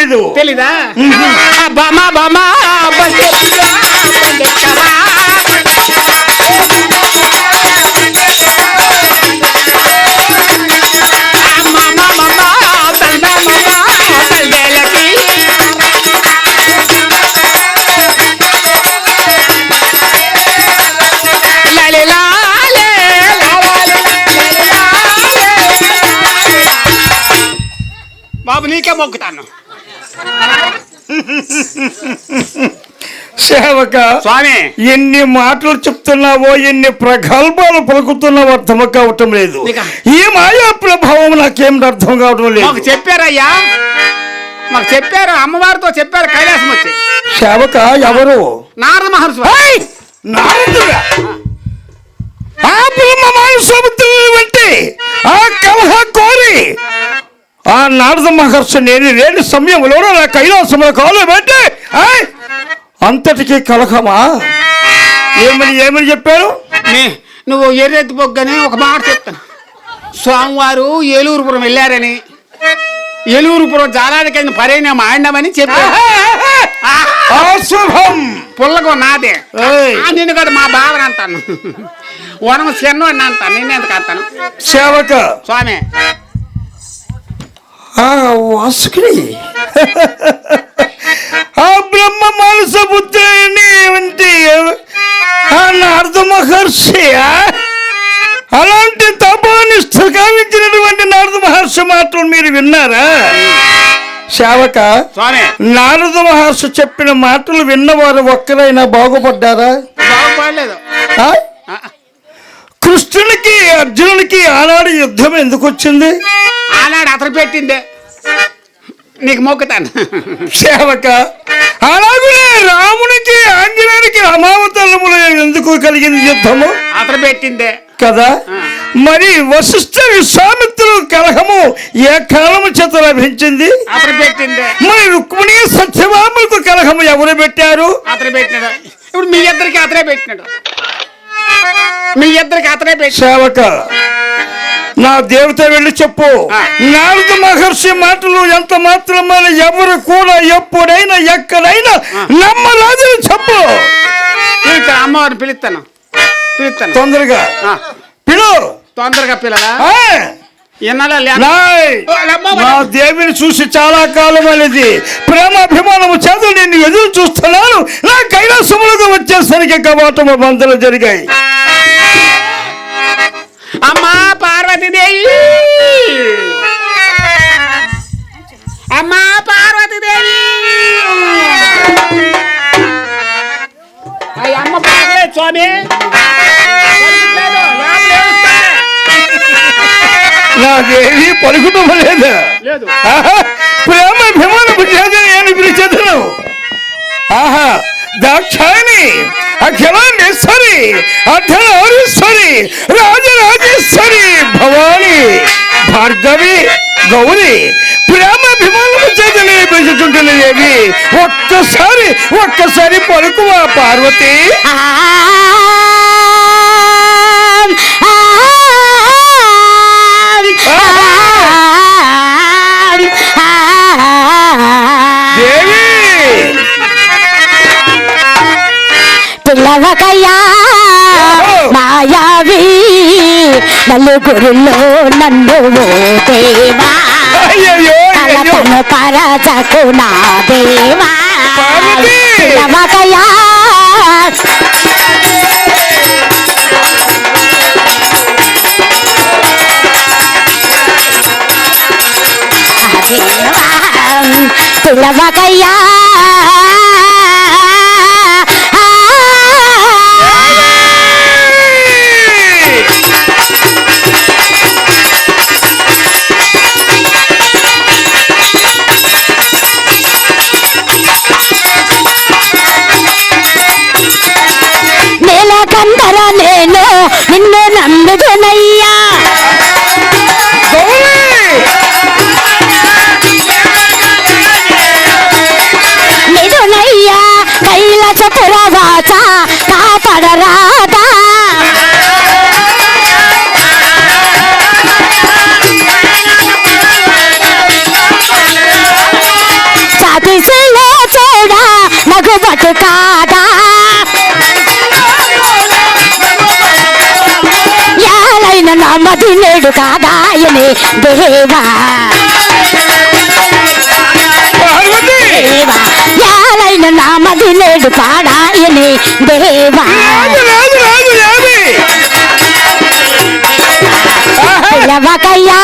తెలియదు. తెలీదా? బామా బామా బాబు నీకే మొక్కుతాను. సేవక స్వామి, ఎన్ని మాటలు చెప్తున్నావో, ఎన్ని ప్రగల్భాలు పలుకుతున్నావో అర్థం కావటం లేదు. ఈ మాయా ప్రభావం నాకేం అర్థం కావటం లేదు. మాకు చెప్పారయ్యా, మాకు చెప్పారు, అమ్మవారితో చెప్పారు కైలాసం వచ్చి. సేవక ఎవరు? నారద మహర్షి. నారదుడా? ఆ బ్రహ్మమాయ సముద్రం వంటి ఆ కలహ కోరి ఆ నారద మహర్షి నేను లేని సమయంలో నా కైలాసంలో కాలు పెట్టి అంతటికీ కలహమా? ఏమని చెప్పారు? నువ్వు ఎర్రెత్తి పొగ్గని ఒక మాట చెప్తాను. స్వామివారు ఏలూరుపురం వెళ్ళారని, ఏలూరుపురం జాలానికి పరిణామం ఆడినామని చెప్పారు. పుల్లగో నాదే, నిన్ను కదా మా బావని అంటాను, వనం చిన్నవాడిని అంటాను, నిన్నెందుకు అంటాను? సేవక స్వామి వాసుకుని ఆ బ్రహ్మ మానస పుత్రుని ఆ నారద మహర్షి అలాంటి తపోనిష్ఠ గావించినటువంటి నారద మహర్షి మాత్రం మీరు విన్నారా? సేవక నారద మహర్షి చెప్పిన మాటలు విన్నవారు ఒక్కరైనా బాగుపడ్డారా? బాగుపడలేదు. కృష్ణునికి అర్జునునికి ఆనాడు యుద్ధం ఎందుకు వచ్చింది? ఆనాడు అతను పెట్టిందే, నీకు మొక్కుతాను. సేవక అలాగే రామునికి ఆంజనేయునికి అమావతలములు ఎందుకు కలిగింది యుద్ధము? అతను పెట్టిందే కదా. మరి వశిష్ఠ విశ్వామిత్రుల కలహము ఏ కాలము చేత లభించింది? అతను పెట్టిందే. మరి రుక్మిణి సత్యభామకు కలహము ఎవరు పెట్టారు? అతను పెట్టినాడు. ఇప్పుడు మీ ఇద్దరికి అతనే పెట్టినాడు, మీ ఇద్దరికి అతనే పెట్టి. సేవక నా దేవత వెళ్ళి చెప్పు, నారద మహర్షి మాటలు ఎంత మాత్రమైన ఎవరు కూడా ఎప్పుడైనా ఎక్కడైనా నమ్మరాదని చెప్పు. అమ్మవారిని పిలుస్తాను, తొందరగా తొందరగా పిల్లలా. నా దేవిని చూసి చాలా కాలం అనేది ప్రేమాభిమానము చేత నేను ఎదురు చూస్తున్నాను. నా కైలాసములకు వచ్చేసరికి కవాటము బంధలు జరిగాయి. అమ్మా పార్వతీదేవి, అమ్మా పార్వతీదేవి, అమ్మ పలకలేదు స్వామి, నా దేవి పలుకుటం లేదా? ప్రేమాభిమానము చేత నేను పిలిచేదను. ఆహా దాక్షాయణి, అఖిలాండేశ్వరి, అర్ధనారీశ్వరి, రాజరాజేశ్వరి, భవాని, భార్గవి, గౌరి, ప్రేమాభిమానము చేత నేను పిలుచుంటున్నదేవి. ఒక్కసారి పలుకువా పార్వతి. పిల్లవకయ్యా మాయావి నలుగురులో నన్ను దేవా, తలపను పరచకు నా దేవా. పిల్లవకయ్యా పిల్లవకయ్యా నెలకందర నేను నిన్ను నమ్ముదునయ్యా, నిజునయ్యా కైలాసపురవాస కాపాడరాదా. నామది నేడు కాదాయనే దేవా దేవా యాలైన నామది నేడు కాడాయనే దేవా పిలవకయ్యా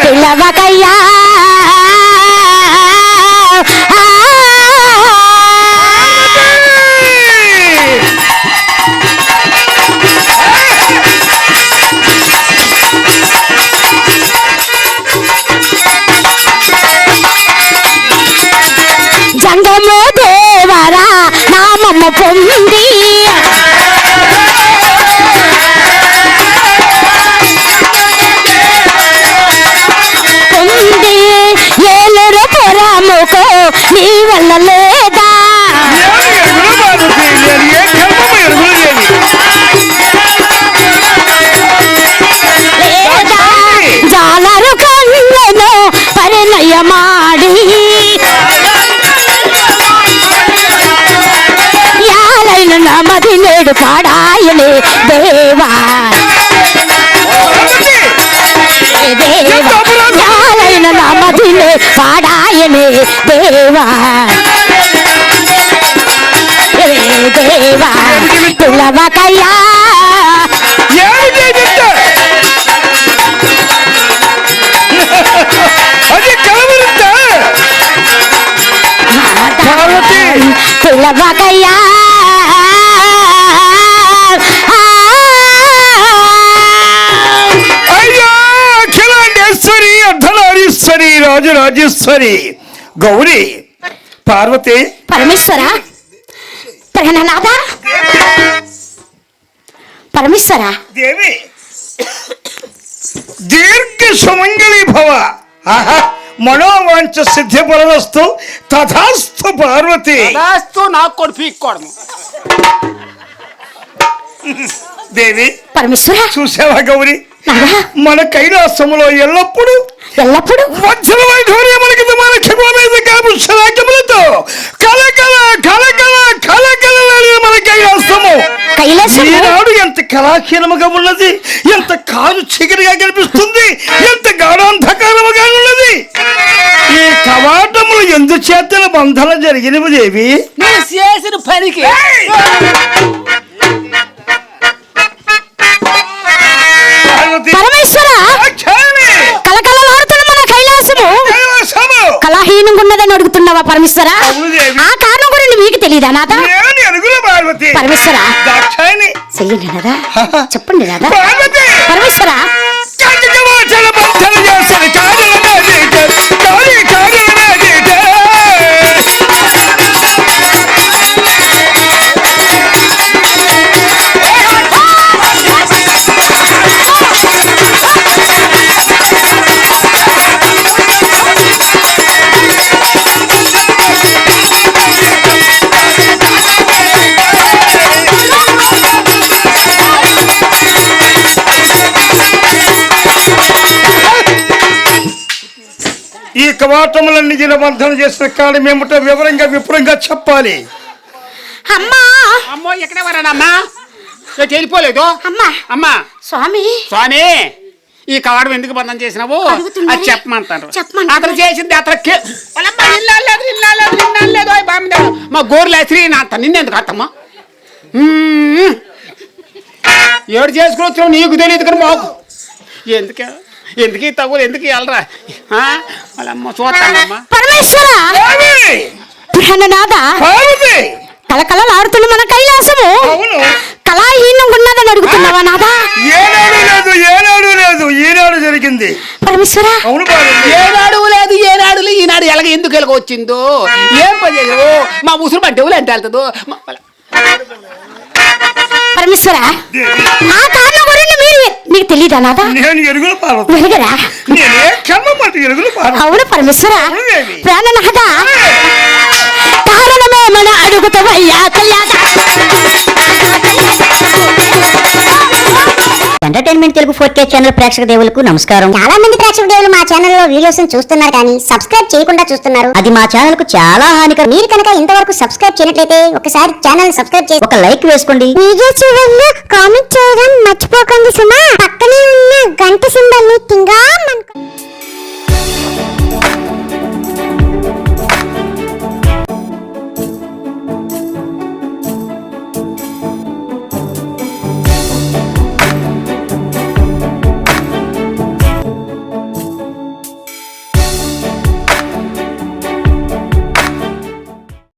పిలవకయ్యా జంగము దేవరా నామము పొంది ఏలరు పురముకో నీ వల్ల లేదా జాలరు కళ్ళను పరిణయమాడి యాలైన నమది నేడు పాడాయనే దేవా యాలైన నమదినే పాడాయనే దేవా దేవా పిలవకయ్యా పిలవకయ్యా అర్ధనారీశ్వరి రాజరాజేశ్వరి గౌరీ పార్వతి పరమేశ్వర ప్రణనాథ పరమేశ్వర దేవి దీర్ఘ సుమంగళి భవ ఆహా మనోవాంఛ సిద్ధిపరదస్తు తథాస్తు పార్వతి నాకు కూడా పీక్కోవడము దేవి పరమేశ్వర చూసావా గౌరీ మన కైలాసములో ఎల్లప్పుడు ఎల్లప్పుడు వజ్ర వైఢూర్యములకి మన క్షమాలతో కలకల కలకల కలకల మన కైలాసము ఈనాడు ఎంత కళాహీనముగా ఉన్నది, ఎంత కారు చిగిరిగా కనిపిస్తుంది, ఎంత గాఢాంధకారముగా ఉన్నది. ఈ కవాటములు ఎందుచేతన బంధన జరిగినవి దేవి నువ్వు చేసిన పనికి పరమేశ్వర కలకలలాడుతున్న మన కైలాసము కళాహీనంగా ఉన్నదని అడుగుతున్నావా పరమేశ్వర? ఆ కారణం గురించి మీకు తెలియదా నాదా? పరమేశ్వర చెయ్యండి నాదా, చెప్పండి నాదా. పరమేశ్వర ఈ కవాటములన్నీ బంధన చేసిన కాలం ఏమిటో వివరంగా విపురంగా చెప్పాలి. అమ్మా అమ్మో ఎక్కడ వరానమ్మా వెళ్ళిపోలేదు అమ్మా అమ్మా స్వామి స్వామి ఈ కవాడం ఎందుకు బంధం చేసినావు అది చెప్పమంటారు. అతను చేసింది అతనికి మా గోర్లు శ్రీ నా నిన్నెందుకు అత్తమ్మా ఏడు చేసుకుని నీకు తెలియదు కానీ మాకు ఎందుకు తగులు ఎందుకు వెళ్ళరా వాళ్ళమ్మ చూస్తానమ్మా. పరమేశ్వర కలకలలాడుతున్న మన కైలాసము కళాహీనంగా ఉన్నదని అడుగుతున్నావా నాదా? ఏనాడు లేదు ఈనాడు జరిగింది పరమేశ్వర. అవును ఏనాడు లేదు ఈనాడు ఎలాగ ఎందుకు ఎలాగ వచ్చిందో ఏం పని చేయదు మా ముసురు పడ్డవులు ఎంత వెళ్తుందో పరమేశ్వర. ఆ కారణం గురించి మీకు తెలియదా నాదా? నేను ఎరుగుల వెలుగరా? అవును పరమేశ్వర. ప్రాణనాథ కారణమేమని అడుగుతావయ్యా కళ్యాణ ఎంటర్టైన్మెంట్ తెలుగు 4K ఛానల్ ప్రేక్షక దేవులకు నమస్కారం. చాలా మంది ప్రేక్షక దేవులు మా ఛానల్లో వీడియోస్ చూస్తున్నారు కానీ సబ్స్క్రైబ్ చేయకుండా చూస్తున్నారు. అది మా ఛానల్ కు చాలా హానికరం. మీరు కనుక ఇంతవరకు సబ్స్క్రైబ్ చేయనట్లయితే ఒకసారి ఛానల్ సబ్స్క్రైబ్ చేసి ఒక లైక్ వేసుకోండి. వీడియో చివరిలో కామెంట్ చేయడం మర్చిపోకండి సుమా. పక్కనే ఉన్న గంట సింబల్ ని టింగా